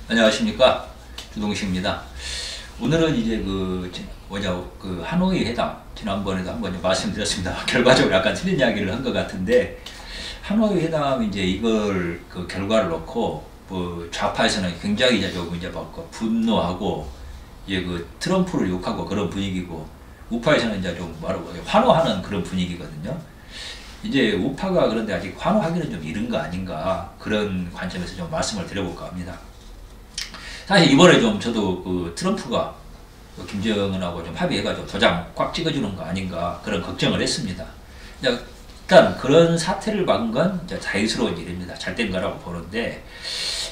안녕하십니까, 주동식입니다. 오늘은 이제 하노이 회담, 지난번에도 한번 말씀드렸습니다. 결과적으로 약간 틀린 이야기를 한 것 같은데, 하노이 회담 이제 이걸 결과를 놓고 좌파에서는 굉장히 이제 분노하고 이제 트럼프를 욕하고 그런 분위기고, 우파에서는 이제 환호하는 그런 분위기거든요. 이제 우파가 그런데 아직 환호하기는 좀 이른 거 아닌가, 그런 관점에서 좀 말씀을 드려볼까 합니다. 사실 이번에 저도 트럼프가 김정은하고 합의해가지고 도장 꽉 찍어주는 거 아닌가, 그런 걱정을 했습니다. 일단 그런 사태를 막은 건 자유스러운 일입니다. 잘 된 거라고 보는데,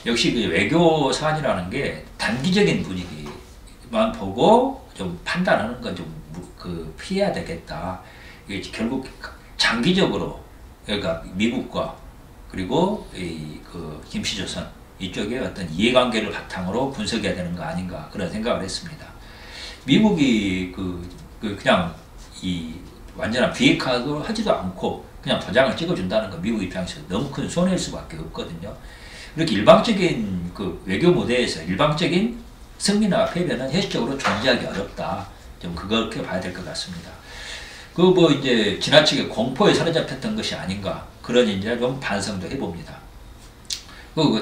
역시 외교 사안이라는 게 단기적인 분위기만 보고 좀 판단하는 건 피해야 되겠다. 이게 결국 장기적으로, 그러니까 미국과 그리고 김씨조선 이쪽에 어떤 이해관계를 바탕으로 분석해야 되는 거 아닌가, 그런 생각을 했습니다. 미국이 그냥 완전한 비핵화도 하지도 않고 그냥 도장을 찍어준다는 건 미국 입장에서 너무 큰 손해일 수밖에 없거든요. 이렇게 일방적인 외교 무대에서 일방적인 승리나 패배는 현실적으로 존재하기 어렵다. 좀 그렇게 봐야 될 것 같습니다. 이제 지나치게 공포에 사로잡혔던 것이 아닌가, 그런 이제 좀 반성도 해봅니다.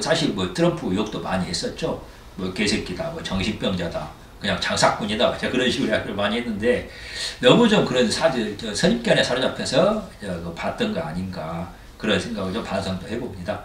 사실 트럼프 욕도 많이 했었죠. 개새끼다, 정신병자다, 그냥 장사꾼이다, 그런 식으로 이야기를 많이 했는데, 너무 그런 선입견에 사로잡혀서 봤던 거 아닌가, 그런 생각을 좀 반성도 해봅니다.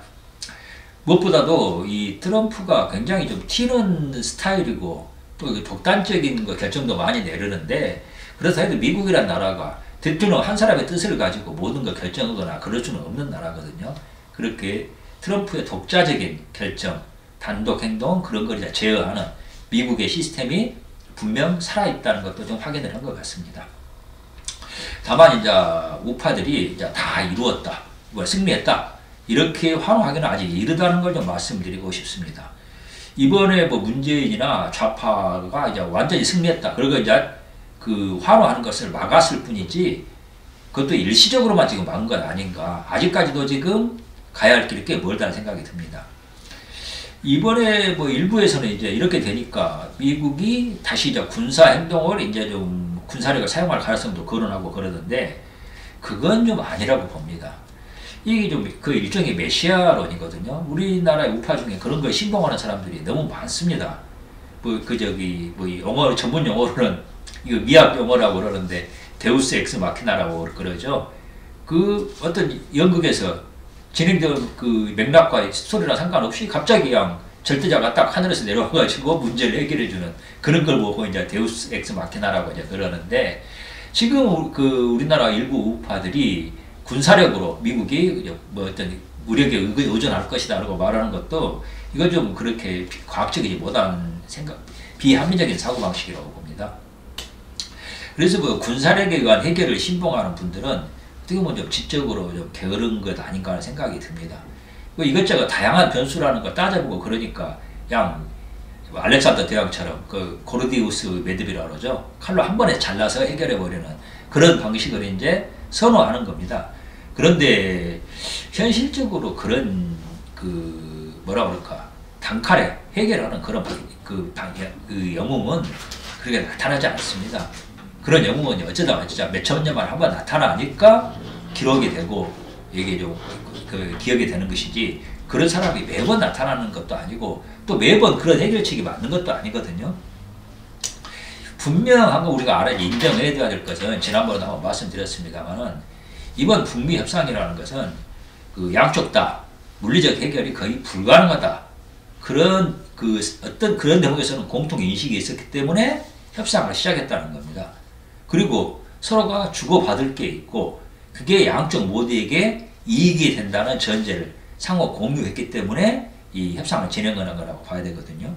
무엇보다도 이 트럼프가 굉장히 튀는 스타일이고, 또 독단적인 결정도 많이 내리는데, 그렇다 해도 미국이란 나라가 대통령 한 사람의 뜻을 가지고 모든 걸 결정하거나 그럴 수는 없는 나라거든요. 그렇게 트럼프의 독자적인 결정, 단독 행동, 그런 걸 제어하는 미국의 시스템이 분명 살아있다는 것도 좀 확인을 한 것 같습니다. 다만 우파들이 다 이루었다, 승리했다, 이렇게 환호하기는 아직 이르다는 걸 좀 말씀드리고 싶습니다. 이번에 문재인이나 좌파가 완전히 승리했다, 그리고 환호하는 것을 막았을 뿐이지, 그것도 일시적으로만 지금 막은 건 아닌가. 아직까지도 지금 가야 할 길이 꽤 멀다는 생각이 듭니다. 이번에 일부에서는 이렇게 되니까 미국이 다시 군사 행동을 군사력을 사용할 가능성도 거론하고 그러는데, 그건 아니라고 봅니다. 이게 일종의 메시아론이거든요. 우리나라의 우파 중에 그런 걸 신봉하는 사람들이 너무 많습니다. 영어, 전문 용어로는 이거 미학 용어라고 그러는데, 데우스 엑스 마키나라고 그러죠. 어떤 연극에서 진행된 맥락과 스토리랑 상관없이 갑자기 그냥 절대자가 딱 하늘에서 내려와가지고 문제를 해결해주는 그런 걸 보고 데우스 엑스 마키나라고 그러는데, 지금 우리나라 일부 우파들이 군사력으로 미국이 어떤 무력에 의존할 것이다 라고 말하는 것도, 이건 그렇게 과학적이지 못한 비합리적인 사고방식이라고 봅니다. 그래서 군사력에 의한 해결을 신봉하는 분들은 어떻게 보면 지적으로 게으른 것 아닌가 하는 생각이 듭니다. 이것저것 다양한 변수라는 걸 따져보고, 그러니까 알렉산더 대왕처럼 고르디우스 매듭이라고 그러죠. 칼로 한 번에 잘라서 해결해버리는 그런 방식을 선호하는 겁니다. 그런데 현실적으로 그런 단칼에 해결하는 그런 영웅은 그렇게 나타나지 않습니다. 그런 영웅은 어쩌다가 진짜 몇천 년만 한번 나타나니까 기록이 되고 이게 기억이 되는 것이지, 그런 사람이 매번 나타나는 것도 아니고 또 매번 그런 해결책이 맞는 것도 아니거든요. 분명한 거 우리가 인정해야 될 것은, 지난번에 한번 말씀드렸습니다만은, 이번 북미 협상이라는 것은 양쪽 다 물리적 해결이 거의 불가능하다, 그런 어떤 그런 대목에서는 공통 인식이 있었기 때문에 협상을 시작했다는 겁니다. 그리고 서로가 주고받을 게 있고, 그게 양쪽 모두에게 이익이 된다는 전제를 상호 공유했기 때문에 이 협상을 진행하는 거라고 봐야 되거든요.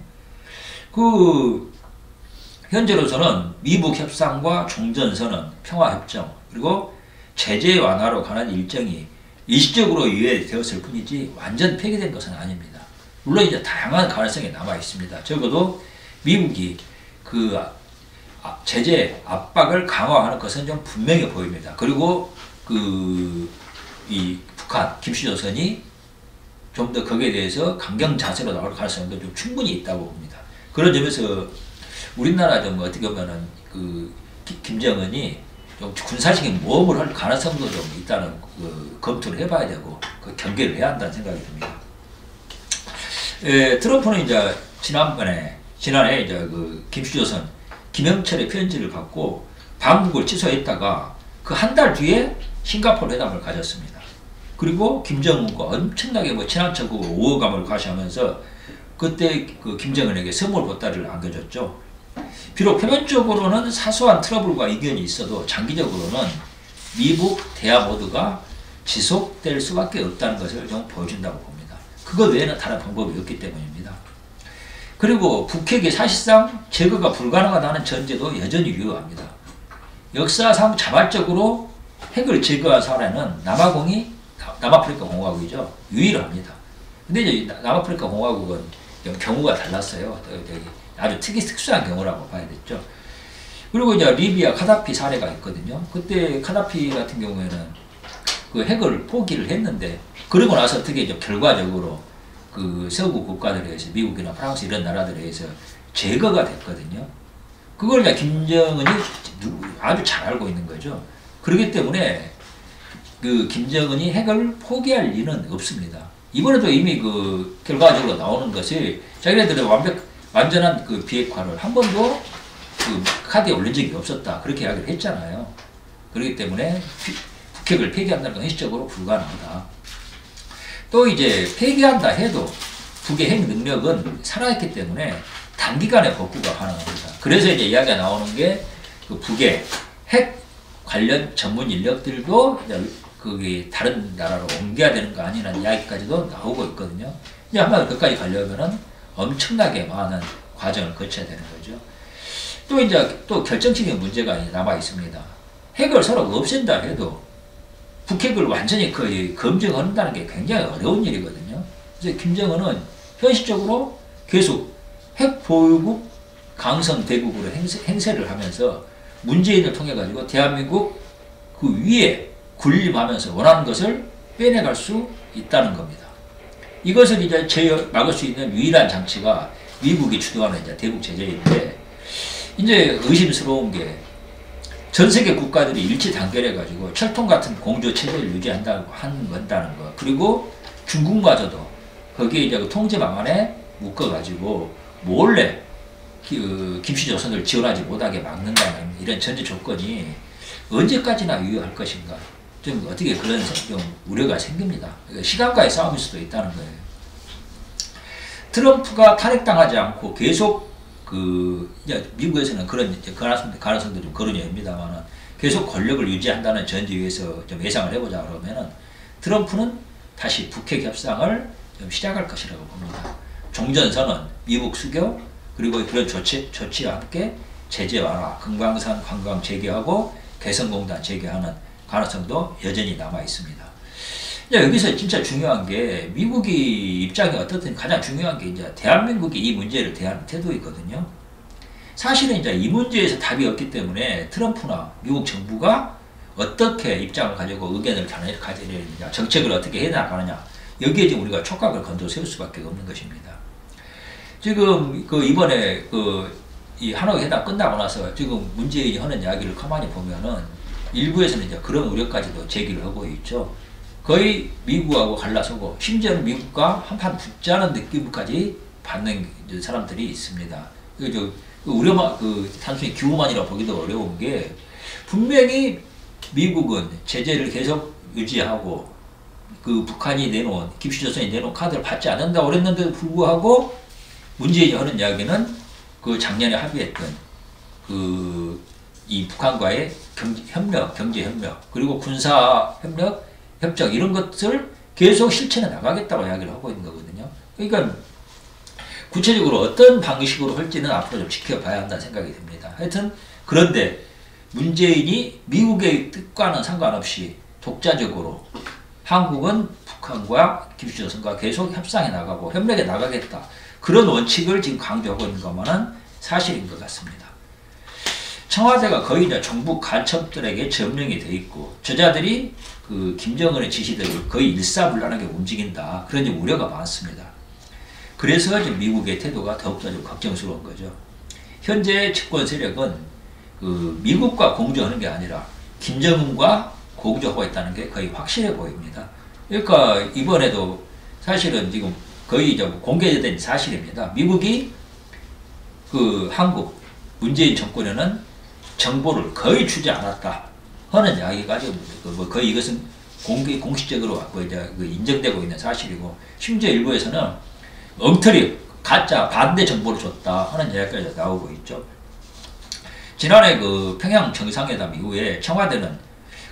현재로서는 미북 협상과 종전선언, 평화협정, 그리고 제재 완화로 관한 일정이 일시적으로 유예되었을 뿐이지 완전 폐기된 것은 아닙니다. 물론 다양한 가능성이 남아 있습니다. 적어도 미국이 제재 압박을 강화하는 것은 좀 분명해 보입니다. 그리고 이 북한, 김씨조선이 좀 더 거기에 대해서 강경 자세로 나올 가능성도 좀 충분히 있다고 봅니다. 그런 점에서 우리나라 좀 어떻게 보면은 그 김정은이 좀 군사적인 모험을 할 가능성도 좀 있다는 그 검토를 해봐야 되고 그 경계를 해야 한다는 생각이 듭니다. 트럼프는 이제 지난해 이제 그 김수조선 김영철의 편지를 받고 방북을 취소했다가 그 한 달 뒤에 싱가포르 회담을 가졌습니다. 그리고 김정은과 엄청나게 뭐 친한 척으로 우호감을 과시하면서 그때 그 김정은에게 선물 보따리를 안겨줬죠. 비록 표면적으로는 사소한 트러블과 이견이 있어도 장기적으로는 미북 대화 모두가 지속될 수밖에 없다는 것을 좀 보여준다고 봅니다. 그것 외에는 다른 방법이 없기 때문입니다. 그리고 북핵이 사실상 제거가 불가능하다는 전제도 여전히 유효합니다. 역사상 자발적으로 핵을 제거한 사례는 남아프리카 공화국이죠. 유일합니다. 근데 이제 남아프리카 공화국은 경우가 달랐어요. 아주 특수한 경우라고 봐야 됐죠. 그리고 이제 리비아 카다피 사례가 있거든요. 그때 카다피 같은 경우에는 그 핵을 포기를 했는데 그러고 나서 어떻게 이제 결과적으로 그 서구 국가들에 의해서 미국이나 프랑스 이런 나라들에 의해서 제거가 됐거든요. 그걸 이제 김정은이 아주 잘 알고 있는 거죠. 그렇기 때문에 그 김정은이 핵을 포기할 리는 없습니다. 이번에도 이미 그 결과적으로 나오는 것이 자기네들의 완전한 그 비핵화를 한 번도 그 카드에 올린 적이 없었다. 그렇게 이야기를 했잖아요. 그렇기 때문에 북핵을 폐기한다는 건 현실적으로 불가능하다. 또 이제 폐기한다 해도 북의 핵 능력은 살아있기 때문에 단기간에 복구가 가능합니다. 그래서 이제 이야기가 나오는 게 그 북의 핵 관련 전문 인력들도 그게 다른 나라로 옮겨야 되는 거 아니라는 이야기까지도 나오고 있거든요. 이제 한번 그까지 가려면은 엄청나게 많은 과정을 거쳐야 되는 거죠. 또 이제 또 결정적인 문제가 남아 있습니다. 핵을 서로 없앤다 해도 북핵을 완전히 거의 검증한다는 게 굉장히 어려운 일이거든요. 그래서 김정은은 현실적으로 계속 핵 보유국 강성 대국으로 행세를 하면서 문재인을 통해 가지고 대한민국 그 위에 군림하면서 원하는 것을 빼내갈 수 있다는 겁니다. 이것을 이제 막을 수 있는 유일한 장치가 미국이 주도하는 이제 대북 제재인데, 이제 의심스러운 게 전 세계 국가들이 일치 단결해 가지고 철통 같은 공조 체제를 유지한다고 한다는 거. 그리고 중국마저도 거기에 이제 그 통제 방안에 묶어 가지고 몰래 김씨조선을 지원하지 못하게 막는다는 이런 전제 조건이 언제까지나 유효할 것인가. 좀 어떻게 그런 좀 우려가 생깁니다. 시간과의 싸움일 수도 있다는 거예요. 트럼프가 탄핵당하지 않고 계속 이제 미국에서는 그런 이제 가능성도 좀 거론입니다만은 계속 권력을 유지한다는 전제에서 좀 예상을 해보자 그러면은 트럼프는 다시 북핵 협상을 좀 시작할 것이라고 봅니다. 종전선언, 미국 수교, 그리고 그런 조치와 함께 제재 완화, 금강산 관광 재개하고 개성공단 재개하는 가능성도 여전히 남아 있습니다. 여기서 진짜 중요한 게 미국이 입장이 어떻든 가장 중요한 게 이제 대한민국이 이 문제를 대하는 태도이거든요. 사실은 이제 이 문제에서 답이 없기 때문에 트럼프나 미국 정부가 어떻게 입장을 가지고 의견을 가지느냐, 정책을 어떻게 해나가느냐, 여기에 지금 우리가 촉각을 건져 세울 수밖에 없는 것입니다. 지금 이번에 이 하노이 회담 끝나고 나서 지금 문재인이 하는 이야기를 가만히 보면은 일부에서는 이제 그런 우려까지도 제기를 하고 있죠. 거의 미국하고 갈라서고 심지어는 미국과 한판 붙자는 느낌까지 받는 사람들이 있습니다. 단순히 기후만이라고 보기도 어려운 게 분명히 미국은 제재를 계속 유지하고 그 북한이 내놓은 김씨조선이 내놓은 카드를 받지 않는다고 그랬는데도 불구하고 문재인이 하는 이야기는 그 작년에 합의했던 이 북한과의 경제 협력, 그리고 군사 협정 이런 것을 계속 실천해 나가겠다고 이야기를 하고 있는 거거든요. 그러니까 구체적으로 어떤 방식으로 할지는 앞으로 좀 지켜봐야 한다는 생각이 듭니다. 하여튼 그런데 문재인이 미국의 뜻과는 상관없이 독자적으로 한국은 북한과 김씨조선과 계속 협상해 나가고 협력해 나가겠다. 그런 원칙을 지금 강조하고 있는 것만은 사실인 것 같습니다. 청와대가 거의 이제 정부 간첩들에게 점령이 돼 있고 저자들이 그 김정은의 지시대로 거의 일사불란하게 움직인다. 그런 이제 우려가 많습니다. 그래서 이제 미국의 태도가 더욱더 좀 걱정스러운 거죠. 현재 집권 세력은 그 미국과 공조하는 게 아니라 김정은과 공조하고 있다는 게 거의 확실해 보입니다. 그러니까 이번에도 사실은 지금 거의 이제 공개된 사실입니다. 미국이 그 한국 문재인 정권에는 정보를 거의 주지 않았다 하는 이야기가 지금 뭐 거의 이것은 공식적으로 이제 인정되고 있는 사실이고, 심지어 일부에서는 엉터리 가짜 반대 정보를 줬다 하는 이야기까지 나오고 있죠. 지난해 그 평양 정상회담 이후에 청와대는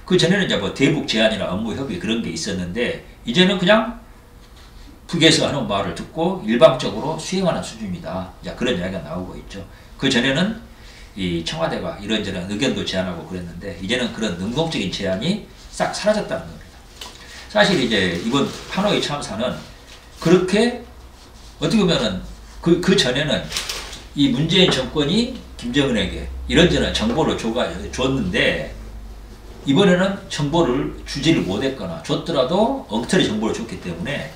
그 전에는 이제 뭐 대북 제안이나 업무 협의 그런 게 있었는데 이제는 그냥 북에서 하는 말을 듣고 일방적으로 수행하는 수준이다. 이제 그런 이야기가 나오고 있죠. 그 전에는 이 청와대가 이런저런 의견도 제안하고 그랬는데 이제는 그런 능동적인 제안이 싹 사라졌다는 겁니다. 사실 이제 이번 하노이 참사는 그렇게 어떻게 보면은 그 전에는 이 문재인 정권이 김정은에게 이런저런 정보를 줬는데 이번에는 정보를 주지를 못했거나 줬더라도 엉터리 정보를 줬기 때문에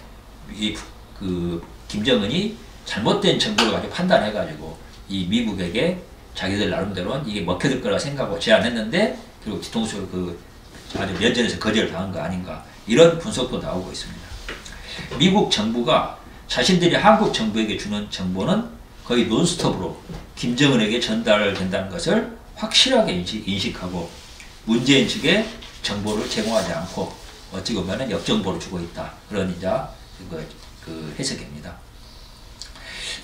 그 김정은이 잘못된 정보를 가지고 판단해가지고 이 미국에게 자기들 나름대로는 이게 먹혀들 거라 생각하고 제안했는데 그리고 뒤통수를 아주 면전에서 거절을 당한 거 아닌가, 이런 분석도 나오고 있습니다. 미국 정부가 자신들이 한국 정부에게 주는 정보는 거의 논스톱으로 김정은에게 전달된다는 것을 확실하게 인식하고 문재인 측에 정보를 제공하지 않고 어찌 보면 역정보를 주고 있다. 그런 이제 그 해석입니다.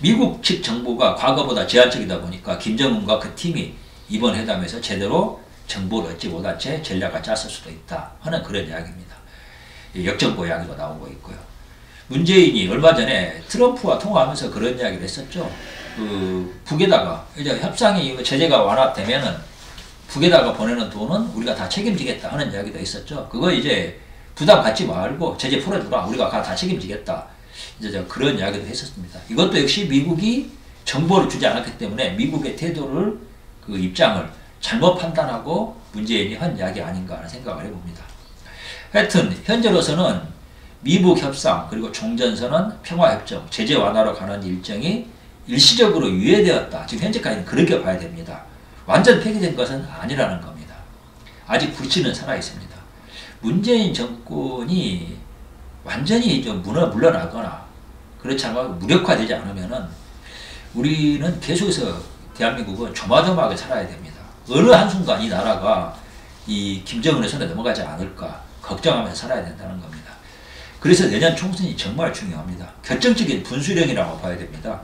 미국 측 정보가 과거보다 제한적이다 보니까 김정은과 그 팀이 이번 회담에서 제대로 정보를 얻지 못한 채 전략을 짰을 수도 있다 하는 그런 이야기입니다. 역정보 이야기도 나오고 있고요. 문재인이 얼마 전에 트럼프와 통화하면서 그런 이야기를 했었죠. 그 북에다가 이제 협상이 제재가 완화되면은 북에다가 보내는 돈은 우리가 다 책임지겠다 하는 이야기도 있었죠. 그거 이제 부담 갖지 말고 제재 풀어주라, 우리가 다 책임지겠다. 이제 그런 이야기도 했었습니다. 이것도 역시 미국이 정보를 주지 않았기 때문에 미국의 태도를 그 입장을 잘못 판단하고 문재인이 한 이야기 아닌가 하는 생각을 해봅니다. 하여튼 현재로서는 미북 협상 그리고 종전선언, 평화협정, 제재 완화로 가는 일정이 일시적으로 유예되었다. 지금 현재까지는 그렇게 봐야 됩니다. 완전 폐기된 것은 아니라는 겁니다. 아직 불씨는 살아있습니다. 문재인 정권이 완전히 좀 물러나거나 그렇지 않고 무력화되지 않으면은 우리는 계속해서 대한민국은 조마조마하게 살아야 됩니다. 어느 한순간 이 나라가 이 김정은의 손에 넘어가지 않을까 걱정하면서 살아야 된다는 겁니다. 그래서 내년 총선이 정말 중요합니다. 결정적인 분수령이라고 봐야 됩니다.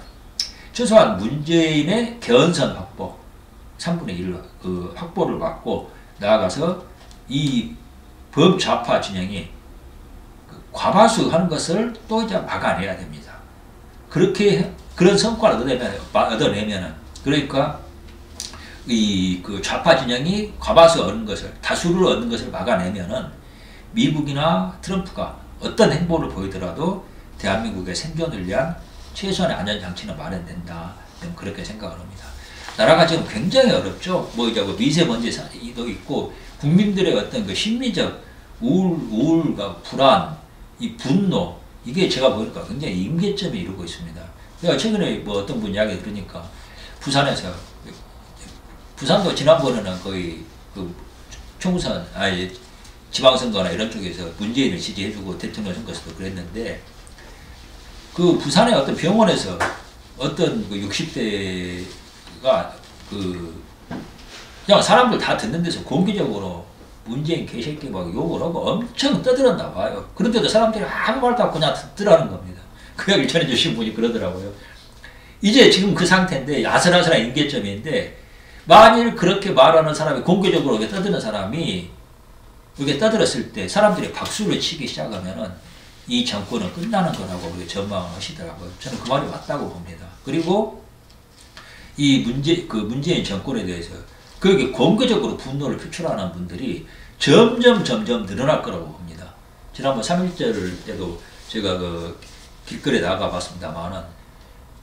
최소한 문재인의 개헌선 확보, 3분의 1 확보를 막고 나아가서 이 범좌파 진영이 과반수하는 것을 또 이제 막아내야 됩니다. 그런 성과를 얻어내면은, 그러니까 그 좌파 진영이 과반수 얻는 것을, 다수를 얻는 것을 막아내면은 미국이나 트럼프가 어떤 행보를 보이더라도 대한민국의 생존을 위한 최소한의 안전장치는 마련된다. 그렇게 생각을 합니다. 나라가 지금 굉장히 어렵죠. 이제 미세먼지도 있고, 국민들의 어떤 그 심리적 우울과 불안, 이 분노, 이게 제가 보니까 굉장히 임계점에 이르고 있습니다. 제가 최근에 어떤 분 이야기 들으니까 부산도 지난번에는 거의 총선, 지방선거나 이런 쪽에서 문재인을 지지해주고 대통령 선거에서도 그랬는데, 그 부산의 어떤 병원에서 어떤 60대가 그냥 사람들 다 듣는 데서 공개적으로 문재인 개새끼 막 욕을 하고 엄청 떠들었나 봐요. 그런데도 사람들이 아무 말도 없고 그냥 듣더라는 겁니다. 그 이야기를 전해주신 분이 그러더라고요. 이제 지금 그 상태인데, 아슬아슬한 임계점인데, 만일 그렇게 말하는 사람이, 공개적으로 이렇게 떠드는 사람이 이렇게 떠들었을 때 사람들이 박수를 치기 시작하면은 이 정권은 끝나는 거라고 그렇게 전망을 하시더라고요. 저는 그 말이 맞다고 봅니다. 그리고 이 문재인 정권에 대해서 그렇게 공개적으로 분노를 표출하는 분들이 점점 늘어날 거라고 봅니다. 지난번 3.1절 때도 제가 길거리에 나가봤습니다만은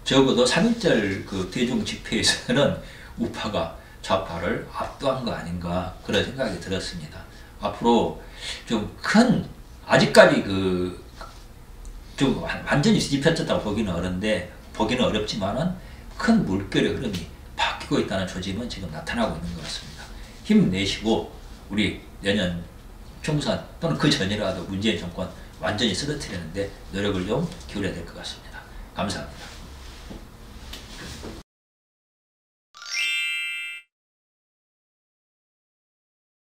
적어도 3.1절 대중 집회에서는 우파가 좌파를 압도한 거 아닌가 그런 생각이 들었습니다. 앞으로 좀 큰 아직까지 좀 완전히 뒤집혔다고 보기는 어렵지만은 큰 물결의 흐름이 바뀌고 있다는 조짐은 지금 나타나고 있는 것 같습니다. 힘내시고 우리 내년 총선 또는 그 전이라도 문재인 정권 완전히 쓰러뜨리는데 노력을 좀 기울여야 될 것 같습니다. 감사합니다.